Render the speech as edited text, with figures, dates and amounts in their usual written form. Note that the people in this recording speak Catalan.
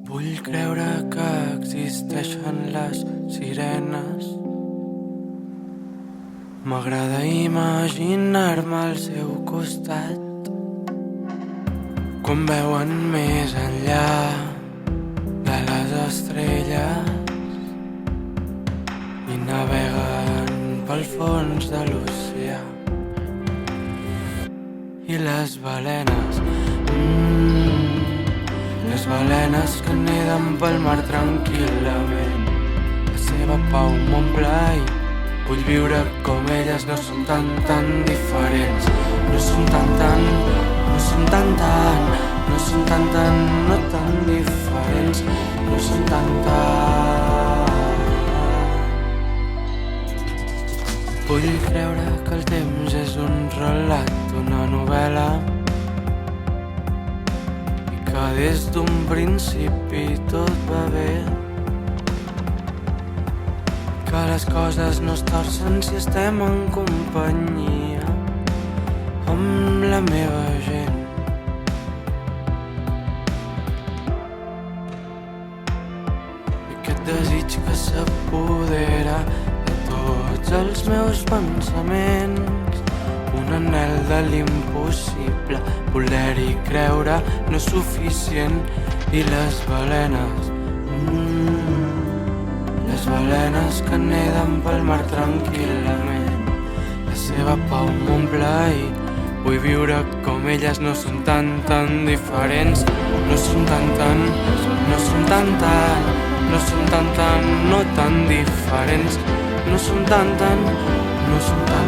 Vull creure que existeixen les sirenes. M'agrada imaginar-me al seu costat quan veuen més enllà de les estrelles i naveguen pel fons de l'oceà. I les balenes, les balenes que neden pel mar tranquil·lament. La seva pau m'omple i vull viure com elles. No són tan diferents. No són tan, no són tan, no són tan, no tan diferents. No són tan. Vull creure que el temps és un relat, una novel·la, i que des d'un principi tot va bé, que les coses no es torcen si estem en companyia amb la meva gent. I aquest desig que s'apodera de tots els meus pensaments, un anhel de l'impossible, voler-hi creure no és suficient. I les balenes, les balenes que neden pel mar tranquil·lament, la seva pau m'omple i vull viure com elles. No són tan diferents. No són tan, no són tan, no són tan, no tan diferents. No són tan, no són tan